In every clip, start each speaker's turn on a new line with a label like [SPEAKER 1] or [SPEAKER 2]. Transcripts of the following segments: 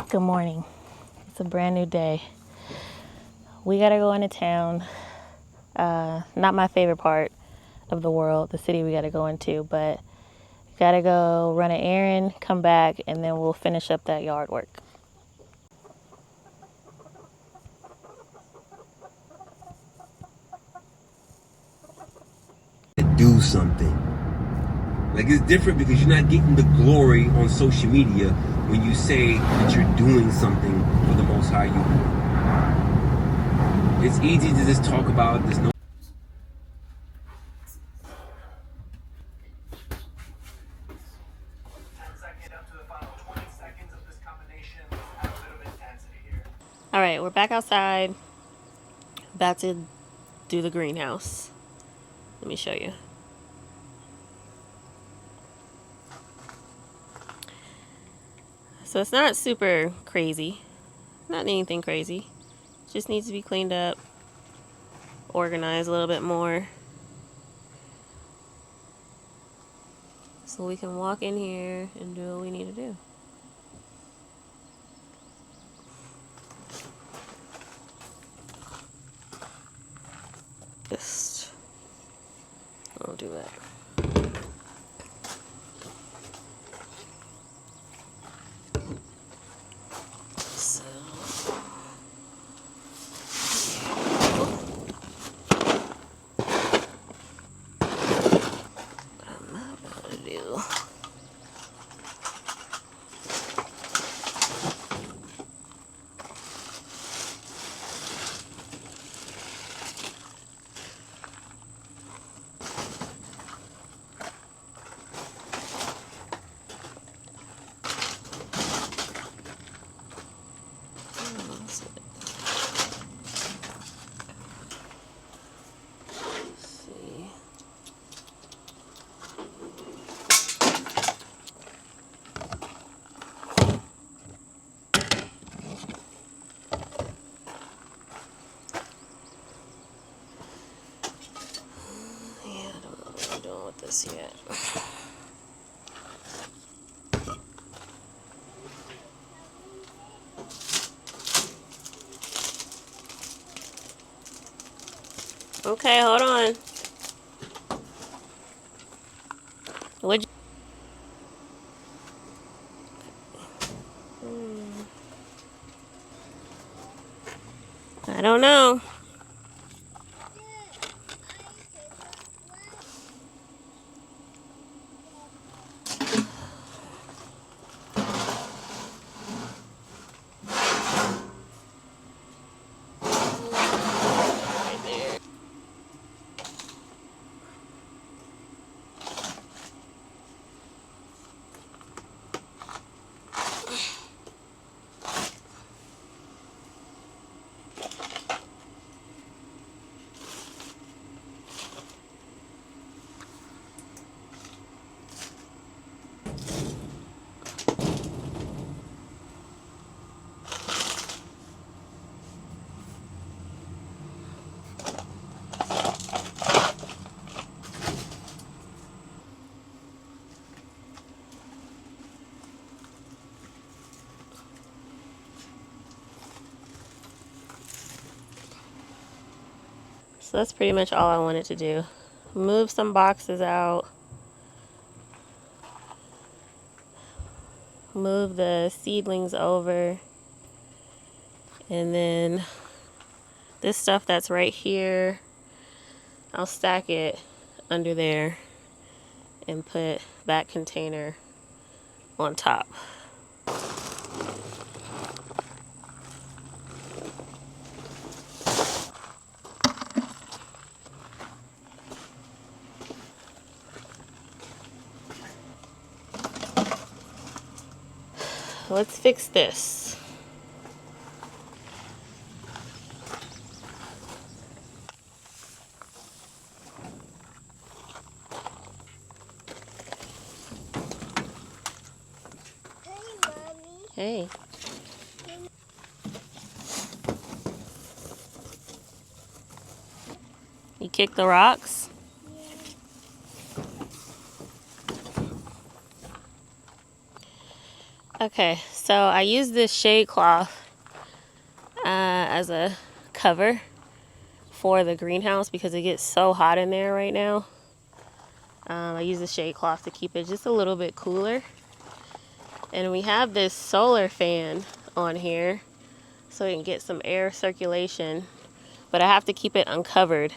[SPEAKER 1] Good morning. It's a brand new day. We gotta go into town. Not my favorite part of the world, the city we gotta go into, but gotta go run an errand, come back, and then we'll finish up that yard work.
[SPEAKER 2] Do something. Like, it's different because you're not getting the glory on social media when you say that you're doing something for the Most High. It's easy to just talk about. There's no.
[SPEAKER 1] All right, we're back outside, about to do the greenhouse. Let me show you. So it's not super crazy, not anything crazy. Just needs to be cleaned up, organized a little bit more, so we can walk in here and do what we need to do. Just, I'll do that. So, what I'm not about to do. This yet. Okay, hold on. What'd you... I don't know. So that's pretty much all I wanted to do. Move some boxes out. Move the seedlings over. And then this stuff that's right here, I'll stack it under there and put that container on top. Let's fix this. Hey. You kick the rocks? Okay, So I use this shade cloth as a cover for the greenhouse because it gets so hot in there right now. I use the shade cloth to keep it just a little bit cooler. And we have this solar fan on here so we can get some air circulation, but I have to keep it uncovered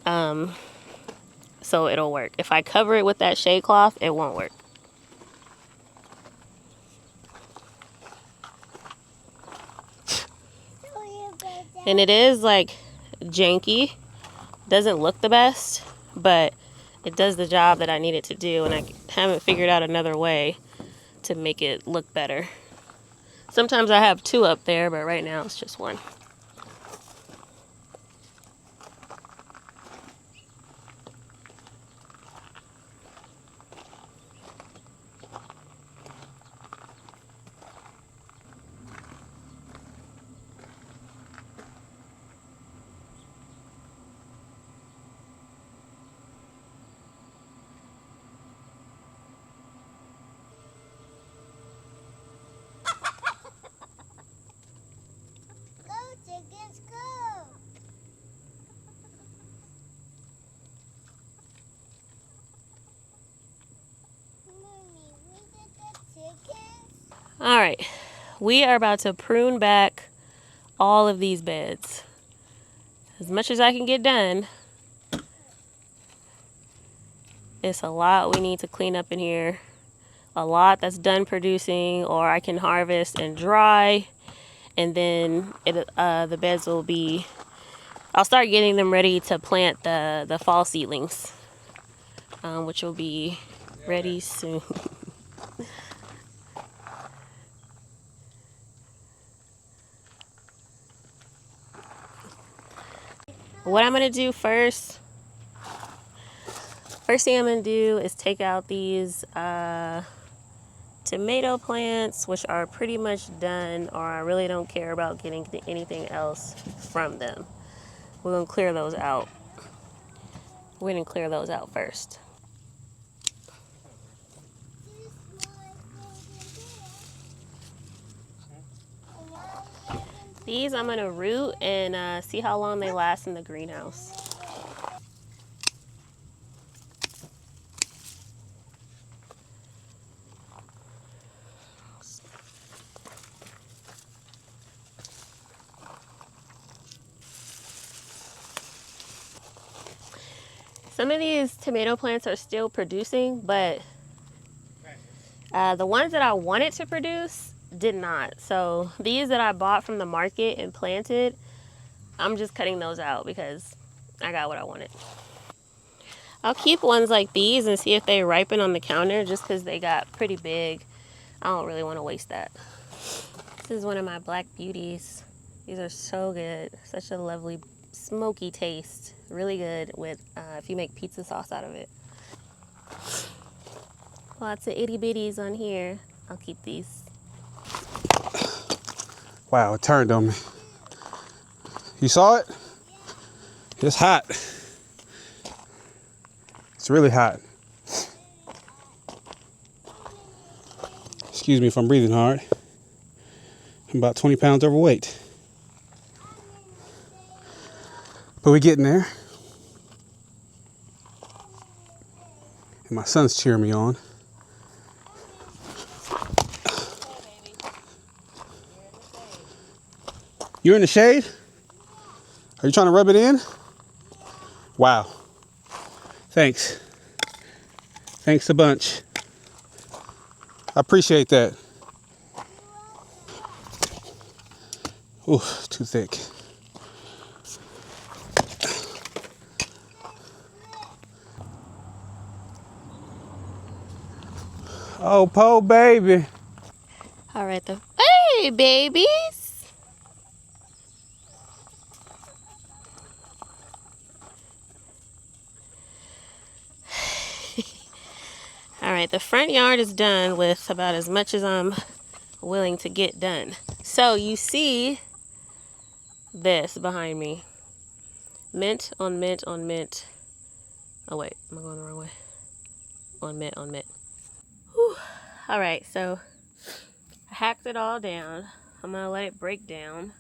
[SPEAKER 1] so it'll work. If I cover it with that shade cloth, it won't work. And it is like janky, doesn't look the best, but it does the job that I need it to do, and I haven't figured out another way to make it look better. Sometimes I have two up there, but right now it's just one. All right, we are about to prune back all of these beds. As much as I can get done. It's a lot we need to clean up in here. A lot that's done producing, or I can harvest and dry, and then the beds will be, I'll start getting them ready to plant the fall seedlings, which will be ready soon. What I'm gonna do first thing I'm gonna do is take out these tomato plants, which are pretty much done, or I really don't care about getting anything else from them. We're gonna clear those out. We're gonna clear those out first. These I'm gonna root and see how long they last in the greenhouse. Some of these tomato plants are still producing, but the ones that I wanted to produce did not. So these that I bought from the market and planted, I'm just cutting those out because I got what I wanted. I'll keep ones like these and see if they ripen on the counter just because they got pretty big. I don't really want to waste that. This is one of my black beauties. These are so good. Such a lovely smoky taste. Really good with if you make pizza sauce out of it. Lots of itty bitties on here. I'll keep these.
[SPEAKER 3] Wow, it turned on me. You saw it? It's hot. It's really hot. Excuse me if I'm breathing hard. I'm about 20 pounds overweight. But we're getting there. And my son's cheering me on. You're in the shade? Are you trying to rub it in? Wow. Thanks. Thanks a bunch. I appreciate that. Ooh, too thick. Oh, po baby.
[SPEAKER 1] All right, hey, babies. All right, the front yard is done with about as much as I'm willing to get done. So you see this behind me. Mint on mint on mint. Oh wait, am I going the wrong way? On mint on mint. Whew. All right, so I hacked it all down. I'm gonna let it break down.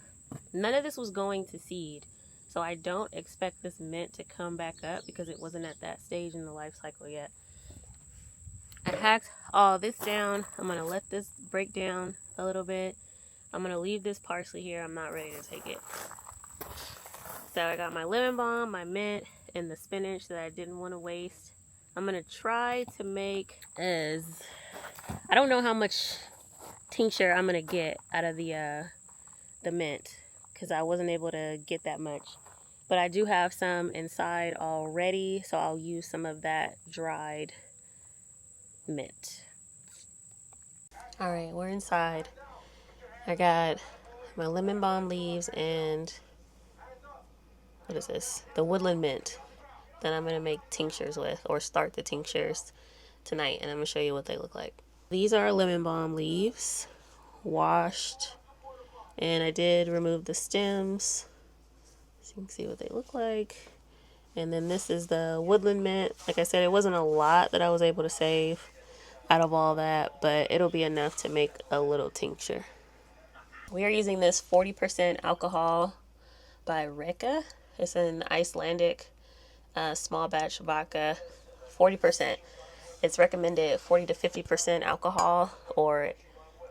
[SPEAKER 1] None of this was going to seed, so I don't expect this mint to come back up because it wasn't at that stage in the life cycle yet. I hacked all this down. I'm gonna let this break down a little bit. I'm gonna leave this parsley here. I'm not ready to take it. So I got my lemon balm, my mint, and the spinach that I didn't want to waste. I'm gonna try to make I don't know how much tincture I'm gonna get out of the mint because I wasn't able to get that much. But I do have some inside already, so I'll use some of that dried mint. All right, we're inside. I got my lemon balm leaves and what is this? The woodland mint that I'm gonna make tinctures with, or start the tinctures tonight, and I'm gonna show you what they look like. These are lemon balm leaves, washed, and I did remove the stems so you can see what they look like. And then this is the woodland mint. Like I said, it wasn't a lot that I was able to save out of all that, but it'll be enough to make a little tincture. We are using this 40% alcohol by Reka. It's an Icelandic small batch vodka, 40%. It's recommended 40 to 50% alcohol, or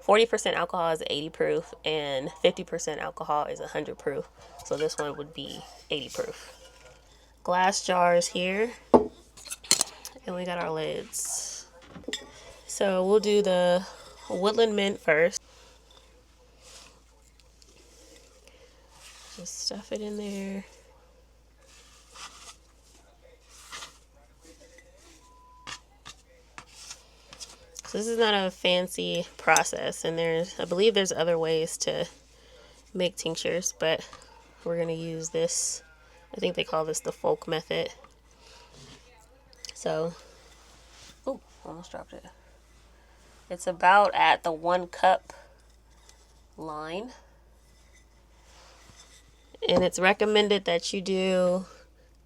[SPEAKER 1] 40% alcohol is 80 proof and 50% alcohol is 100 proof. So this one would be 80 proof. Glass jars here, and we got our lids. So we'll do the woodland mint first. Just stuff it in there. So this is not a fancy process, and I believe there's other ways to make tinctures, but we're gonna use this. I think they call this the folk method. So, oh, almost dropped it. It's about at the 1 cup line. And it's recommended that you do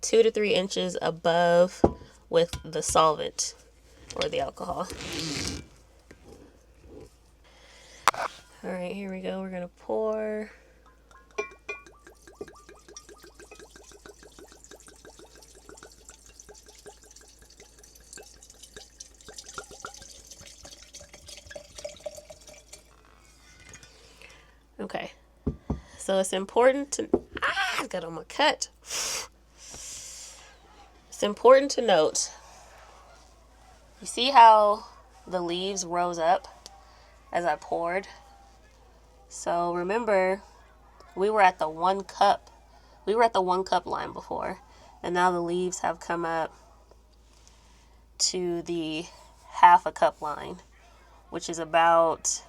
[SPEAKER 1] 2 to 3 inches above with the solvent or the alcohol. All right, here we go. We're gonna pour. Okay, so it's important to, I got on my cut. It's important to note, you see how the leaves rose up as I poured? So remember, we were at the 1 cup. We were at the 1 cup line before, and now the leaves have come up to the 1/2 cup line, which is about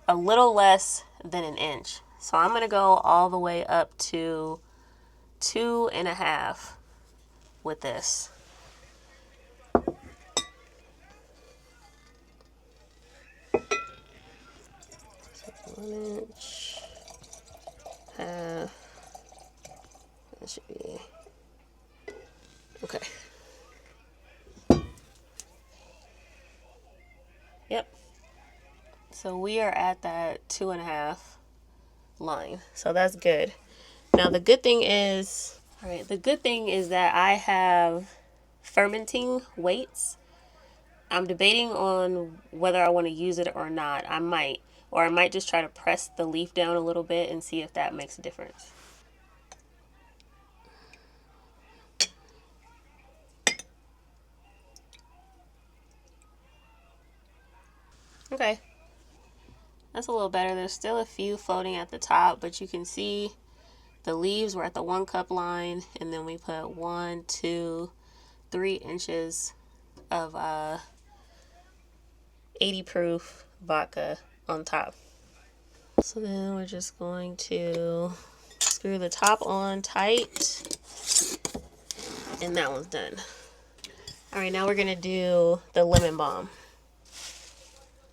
[SPEAKER 1] a little less than an inch. So I'm gonna go all the way up to 2.5 with this. So 1 inch, 1/2. That should be okay. Yep. So we are at that 2.5 line. So that's good. Now the good thing is, all right, the good thing is that I have fermenting weights. I'm debating on whether I want to use it or not. I might just try to press the leaf down a little bit and see if that makes a difference. Okay, that's a little better. There's still a few floating at the top, but you can see the leaves were at the 1 cup line, and then we put 1, 2, 3 inches of 80 proof vodka on top. So then we're just going to screw the top on tight, and that one's done. All right, now we're gonna do the lemon balm.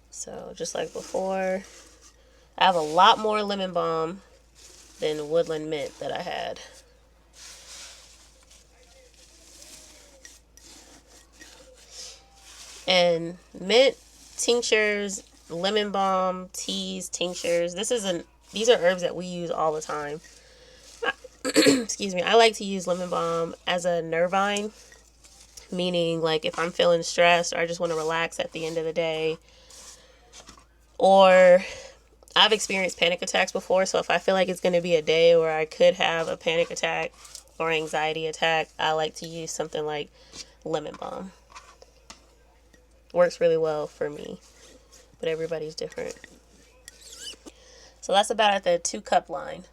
[SPEAKER 1] So just like before, I have a lot more lemon balm than woodland mint that I had. And mint tinctures lemon balm, teas, tinctures. These are herbs that we use all the time. Excuse me. I like to use lemon balm as a nervine, meaning like if I'm feeling stressed or I just want to relax at the end of the day, or I've experienced panic attacks before, so if I feel like it's going to be a day where I could have a panic attack or anxiety attack, I like to use something like lemon balm. Works really well for me, but everybody's different. So that's about at the 2-cup line.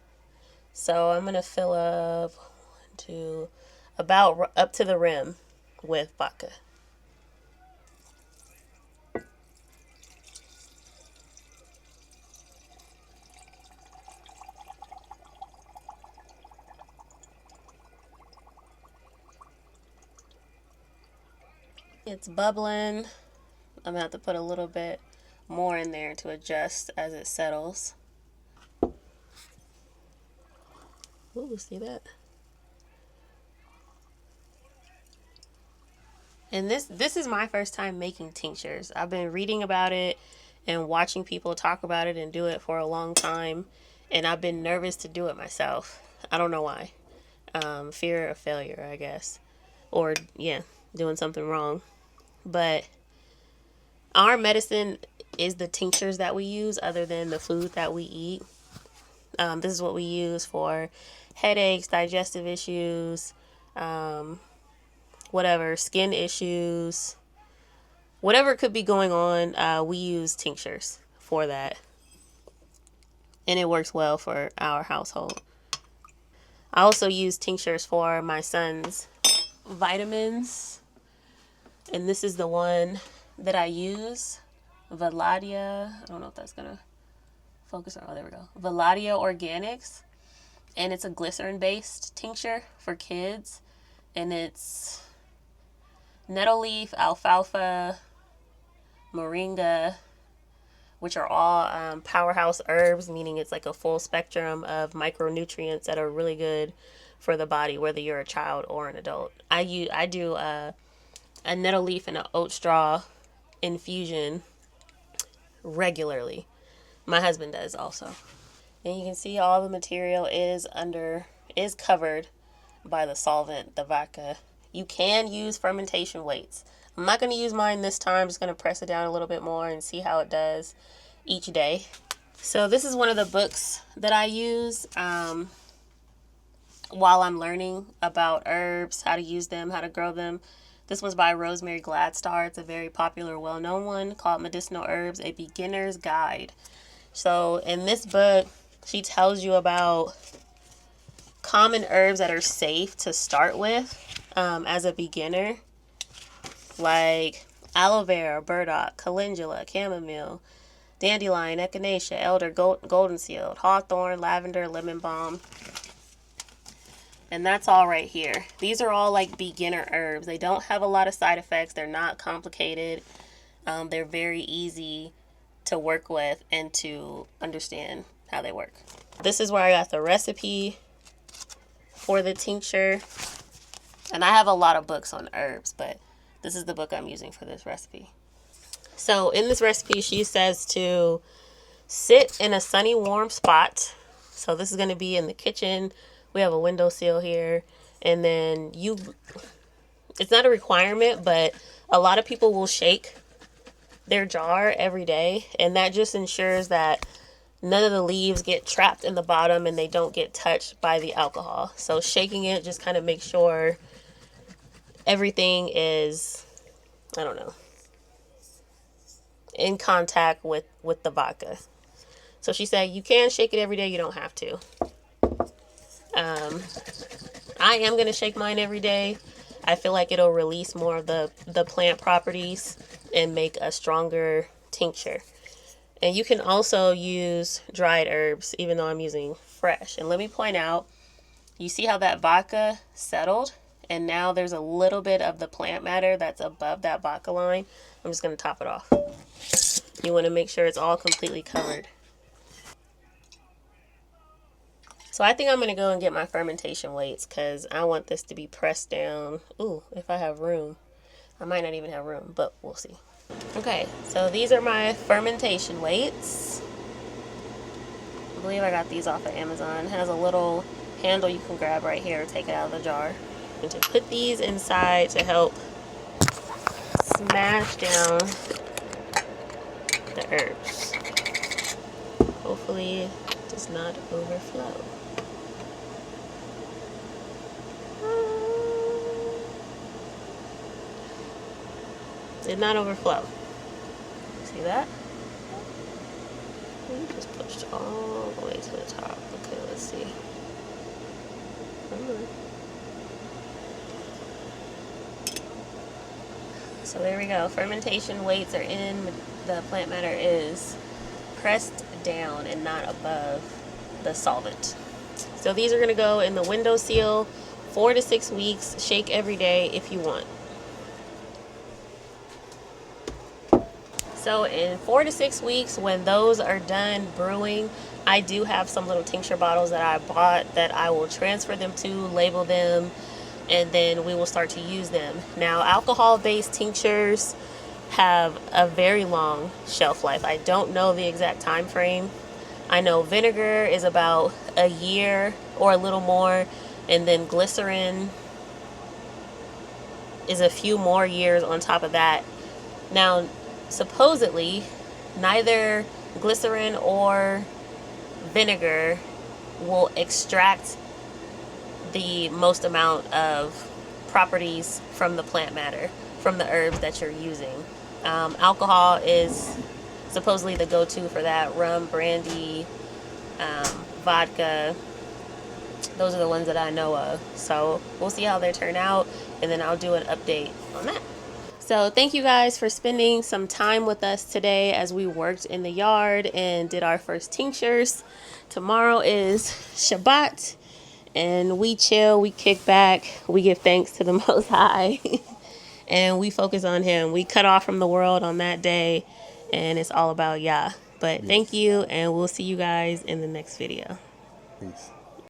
[SPEAKER 1] So I'm going to fill up to about up to the rim with vodka. It's bubbling. I'm going to have to put a little bit more in there to adjust as it settles. Ooh, see that? And this is my first time making tinctures. I've been reading about it and watching people talk about it and do it for a long time. And I've been nervous to do it myself. I don't know why. Fear of failure, I guess. Or, yeah, doing something wrong. But our medicine is the tinctures that we use other than the food that we eat. This is what we use for headaches, digestive issues, whatever, skin issues, whatever could be going on, we use tinctures for that. And it works well for our household. I also use tinctures for my son's vitamins. And this is the one that I use. Veladya. I don't know if that's going to focus on. Oh, there we go. Veladya Organics. And it's a glycerin-based tincture for kids. And it's nettle leaf, alfalfa, moringa, which are all powerhouse herbs, meaning it's like a full spectrum of micronutrients that are really good for the body, whether you're a child or an adult. I do a nettle leaf and an oat straw infusion regularly. My husband does also. And you can see all the material is covered by the solvent, the vodka. You can use fermentation weights. I'm not going to use mine this time. I'm just going to press it down a little bit more and see how it does each day. So this is one of the books that I use while I'm learning about herbs, how to use them, how to grow them. This was by Rosemary Gladstar. It's a very popular, well-known one called Medicinal Herbs, A Beginner's Guide. So in this book, she tells you about common herbs that are safe to start with as a beginner, like aloe vera, burdock, calendula, chamomile, dandelion, echinacea, elder, golden seal, hawthorn, lavender, lemon balm. And that's all right here. These are all like beginner herbs. They don't have a lot of side effects. They're not complicated. They're very easy to work with and to understand how they work. This is where I got the recipe for the tincture. And I have a lot of books on herbs, but this is the book I'm using for this recipe. So in this recipe, she says to sit in a sunny, warm spot. So this is going to be in the kitchen. We have a windowsill here. And then it's not a requirement, but a lot of people will shake their jar every day. And that just ensures that none of the leaves get trapped in the bottom and they don't get touched by the alcohol. So shaking it just kind of makes sure everything is, I don't know, in contact with the vodka. So she said you can shake it every day. You don't have to. I am going to shake mine every day. I feel like it'll release more of the plant properties and make a stronger tincture. And you can also use dried herbs, even though I'm using fresh. And let me point out, you see how that vodka settled? And now there's a little bit of the plant matter that's above that vodka line. I'm just going to top it off. You want to make sure it's all completely covered. So I think I'm going to go and get my fermentation weights because I want this to be pressed down. Ooh, if I have room. I might not even have room, but we'll see. Okay, so these are my fermentation weights. I believe I got these off of Amazon. It has a little handle you can grab right here, take it out of the jar. And to put these inside to help smash down the herbs. Hopefully it does not overflow. Did not overflow. See that? Just pushed all the way to the top. Okay, let's see. So there we go. Fermentation weights are in. The plant matter is pressed down and not above the solvent. So these are going to go in the windowsill 4 to 6 weeks. Shake every day if you want. So in 4 to 6 weeks, when those are done brewing, I do have some little tincture bottles that I bought that I will transfer them to, label them, and then we will start to use them. Now, alcohol-based tinctures have a very long shelf life. I don't know the exact time frame. I know vinegar is about a year or a little more, and then glycerin is a few more years on top of that. Now, supposedly, neither glycerin or vinegar will extract the most amount of properties from the plant matter, from the herbs that you're using. Alcohol is supposedly the go-to for that. Rum, brandy, vodka, those are the ones that I know of. So we'll see how they turn out, and then I'll do an update on that. So thank you guys for spending some time with us today as we worked in the yard and did our first tinctures. Tomorrow is Shabbat, and we chill, we kick back, we give thanks to the Most High, and we focus on Him. We cut off from the world on that day, and it's all about Yah. But thank you, and we'll see you guys in the next video.
[SPEAKER 3] Peace.